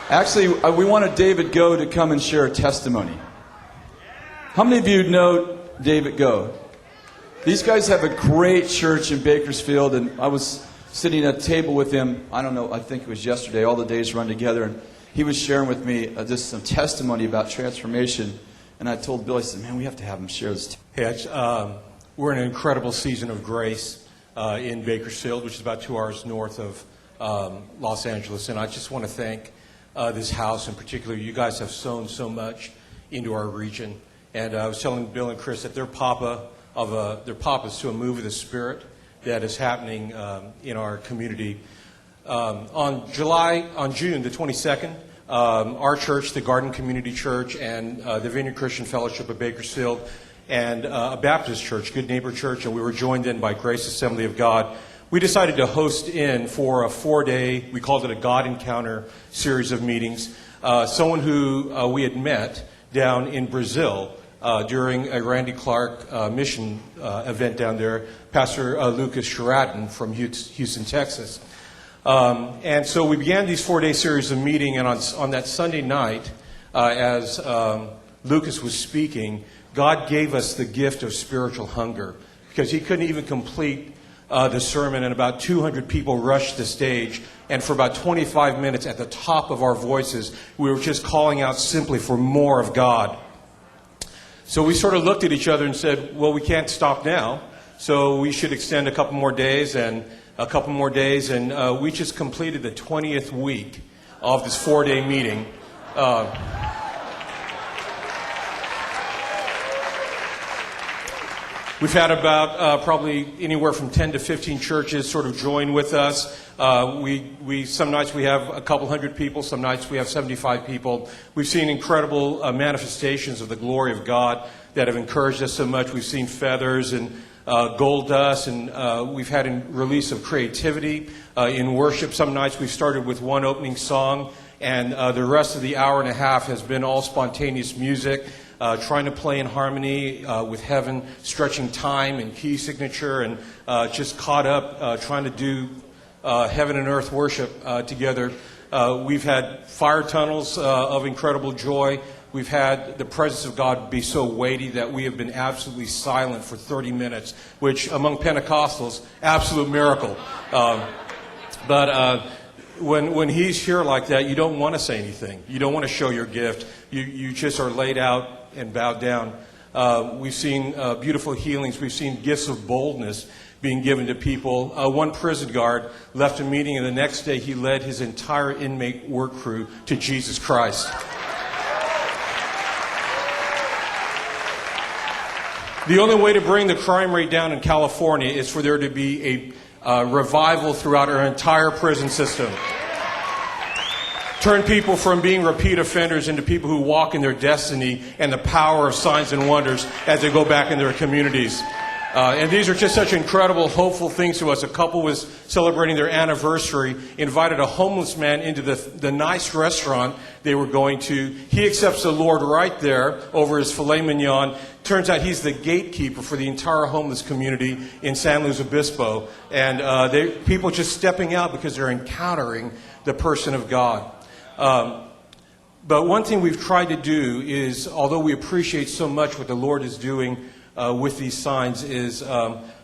Actually, we wanted David Goh to come and share a testimony. How many of you know David Goh? These guys have a great church in Bakersfield, and I was sitting at a table with him, I don't know, I think it was yesterday, all the days run together, and he was sharing with me just some testimony about transformation. And I told Bill, I said, man, we have to have him share this. Hey, we're in an incredible season of grace in Bakersfield, which is about 2 hours north of Los Angeles. And I just want to thank this house in particular. You guys have sown so much into our region. And I was telling Bill and Chris that they're papas to a move of the Spirit that is happening in our community. On June the 22nd, our church, the Garden Community Church, and the Vineyard Christian Fellowship of Bakersfield, and a Baptist church, Good Neighbor Church, and we were joined in by Grace Assembly of God. We decided to host in for a 4-day, we called it a God Encounter series of meetings, someone who we had met down in Brazil during a Randy Clark mission event down there, Pastor Lucas Sheridan from Houston, Texas. And so we began these 4-day series of meeting, and on that Sunday night, as Lucas was speaking, God gave us the gift of spiritual hunger, because he couldn't even complete the sermon, and about 200 people rushed the stage, and for about 25 minutes at the top of our voices, we were just calling out simply for more of God. So we sort of looked at each other and said, well, we can't stop now, so we should extend a couple more days, and we just completed the 20th week of this 4-day meeting. We've had about probably anywhere from 10 to 15 churches sort of join with us. Some nights we have a couple hundred people, some nights we have 75 people. We've seen incredible manifestations of the glory of God that have encouraged us so much. We've seen feathers and gold dust, and we've had a release of creativity in worship. Some nights we've started with one opening song, and the rest of the hour and a half has been all spontaneous music. Trying to play in harmony with heaven, stretching time and key signature, and just caught up trying to do heaven and earth worship together. We've had fire tunnels of incredible joy. We've had the presence of God be so weighty that we have been absolutely silent for 30 minutes, which among Pentecostals, absolute miracle. But when he's here like that, you don't want to say anything. You don't want to show your gift. You just are laid out and bowed down. We've seen beautiful healings. We've seen gifts of boldness being given to people. One prison guard left a meeting, and the next day he led his entire inmate work crew to Jesus Christ. The only way to bring the crime rate down in California is for there to be a revival throughout our entire prison system. Turn people from being repeat offenders into people who walk in their destiny and the power of signs and wonders as they go back in their communities. And these are just such incredible, hopeful things to us. A couple was celebrating their anniversary, invited a homeless man into the nice restaurant they were going to. He accepts the Lord right there over his filet mignon. Turns out he's the gatekeeper for the entire homeless community in San Luis Obispo. And people just stepping out because they're encountering the person of God. But one thing we've tried to do is, although we appreciate so much what the Lord is doing with these signs, is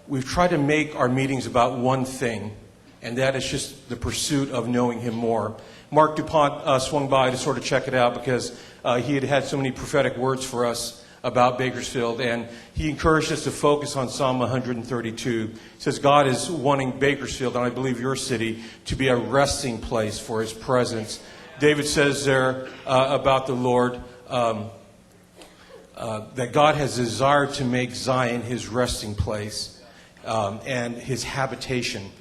we've tried to make our meetings about one thing, and that is just the pursuit of knowing Him more. Mark DuPont swung by to sort of check it out because he had so many prophetic words for us about Bakersfield, and he encouraged us to focus on Psalm 132. He says God is wanting Bakersfield, and I believe your city, to be a resting place for His presence. David says there about the Lord that God has desired to make Zion His resting place and His habitation.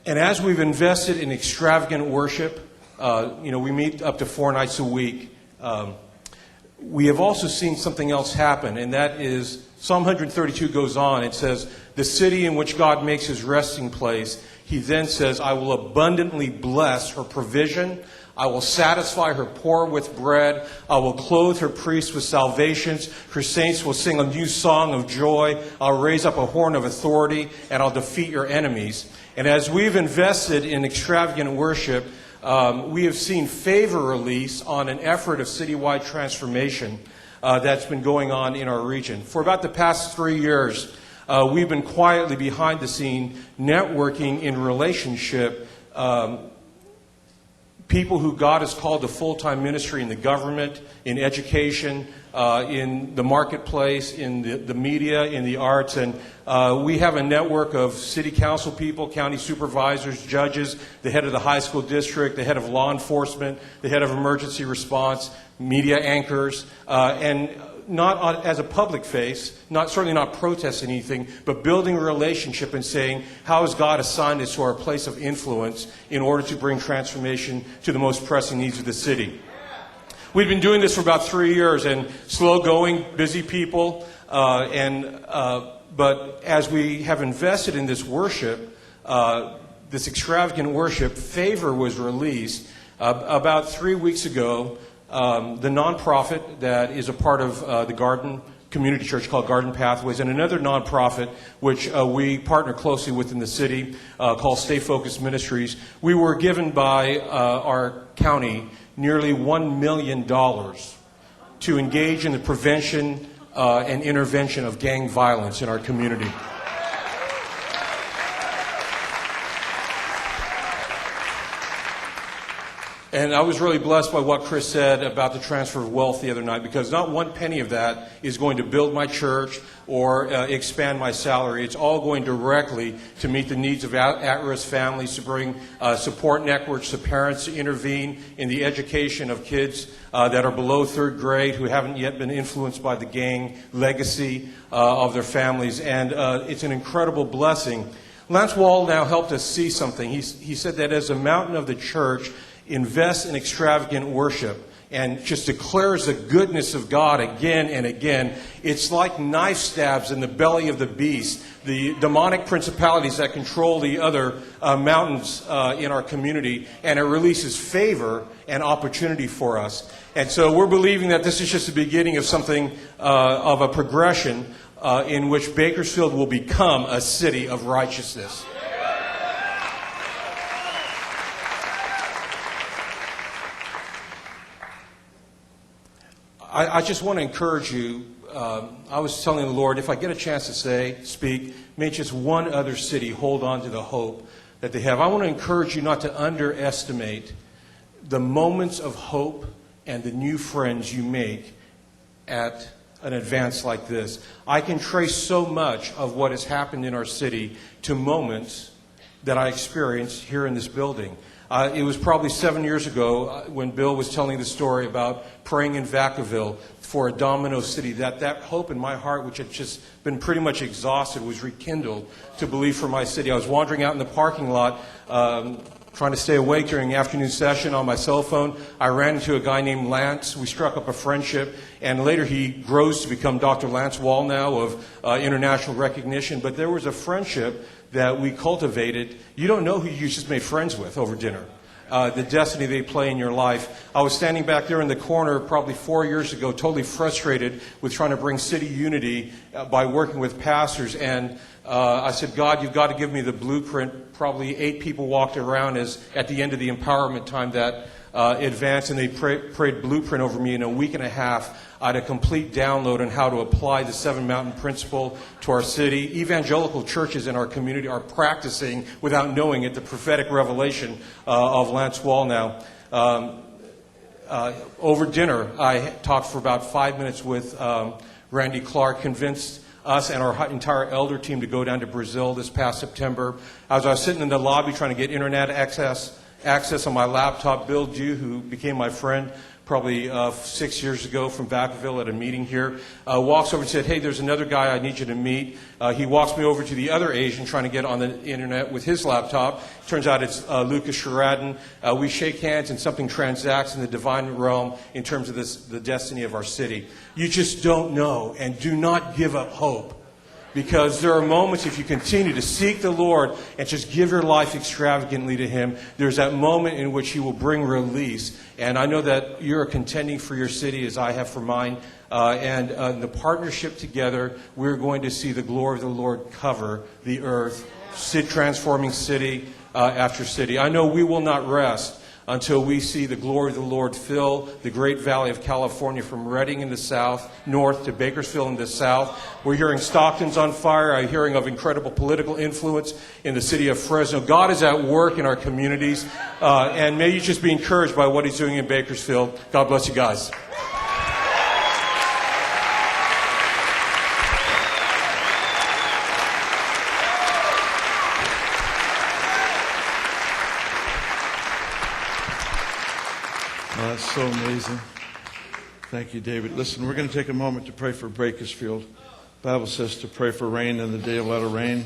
And as we've invested in extravagant worship, we meet up to 4 nights a week. We have also seen something else happen, and that is Psalm 132 goes on. It says, the city in which God makes His resting place, He then says, I will abundantly bless her provision. I will satisfy her poor with bread. I will clothe her priests with salvations. Her saints will sing a new song of joy. I'll raise up a horn of authority, and I'll defeat your enemies. And as we've invested in extravagant worship, we have seen favor release on an effort of citywide transformation that's been going on in our region. For about the past 3 years, we've been quietly behind the scene networking in relationship people who God has called to full-time ministry in the government, in education, in the marketplace, in the media, in the arts. And we have a network of city council people, county supervisors, judges, the head of the high school district, the head of law enforcement, the head of emergency response, media anchors, and not as a public face, certainly not protesting anything, but building a relationship and saying, how has God assigned us to our place of influence in order to bring transformation to the most pressing needs of the city? We've been doing this for about 3 years, and slow going, busy people, but as we have invested in this worship, this extravagant worship, favor was released about 3 weeks ago. The nonprofit that is a part of the Garden Community Church called Garden Pathways, and another nonprofit which we partner closely with in the city called Stay Focused Ministries. We were given by our county nearly $1 million to engage in the prevention and intervention of gang violence in our community. And I was really blessed by what Chris said about the transfer of wealth the other night, because not one penny of that is going to build my church or expand my salary. It's all going directly to meet the needs of at-risk families, to bring support networks to parents, to intervene in the education of kids that are below third grade who haven't yet been influenced by the gang legacy of their families. And it's an incredible blessing. Lance Wall now helped us see something. He said that as a mountain of the church invests in extravagant worship and just declares the goodness of God again and again, it's like knife stabs in the belly of the beast, the demonic principalities that control the other mountains in our community, and it releases favor and opportunity for us. And so we're believing that this is just the beginning of something of a progression in which Bakersfield will become a city of righteousness. I just want to encourage you. I was telling the Lord, if I get a chance to speak, may just one other city hold on to the hope that they have. I want to encourage you not to underestimate the moments of hope and the new friends you make at an advance like this. I can trace so much of what has happened in our city to moments that I experienced here in this building. It was probably 7 years ago when Bill was telling the story about praying in Vacaville for a domino city, that hope in my heart, which had just been pretty much exhausted, was rekindled to believe for my city. I was wandering out in the parking lot trying to stay awake during the afternoon session on my cell phone. I ran into a guy named Lance. We struck up a friendship, and later he grows to become Dr. Lance Wall now of international recognition. But there was a friendship that we cultivated. You don't know who you just made friends with over dinner. The destiny they play in your life. I was standing back there in the corner probably 4 years ago, totally frustrated with trying to bring city unity by working with pastors. And I said, God, you've got to give me the blueprint. Probably 8 people walked around as at the end of the empowerment time that advanced, and they prayed blueprint over me in a week and a half. I had a complete download on how to apply the Seven Mountain Principle to our city. Evangelical churches in our community are practicing, without knowing it, the prophetic revelation of Lance Wall now. Over dinner, I talked for about 5 minutes with Randy Clark, convinced us and our entire elder team to go down to Brazil this past September. As I was sitting in the lobby trying to get internet access on my laptop, Bill Dew, who became my friend probably 6 years ago from Vacaville at a meeting here, walks over and said, hey, there's another guy I need you to meet. He walks me over to the other Asian trying to get on the internet with his laptop. Turns out it's Lucas Sheridan. We shake hands and something transacts in the divine realm in terms of the destiny of our city. You just don't know, and do not give up hope. Because there are moments, if you continue to seek the Lord and just give your life extravagantly to Him, there's that moment in which He will bring release. And I know that you're contending for your city as I have for mine. And the partnership together, we're going to see the glory of the Lord cover the earth, transforming city after city. I know we will not rest until we see the glory of the Lord fill the great valley of California from Redding in the south, north to Bakersfield in the south. We're hearing Stockton's on fire. I'm hearing of incredible political influence in the city of Fresno. God is at work in our communities, and may you just be encouraged by what He's doing in Bakersfield. God bless you guys. Oh, that's so amazing. Thank you, David. Listen, we're going to take a moment to pray for Bakersfield. The Bible says to pray for rain in the day of latter rain.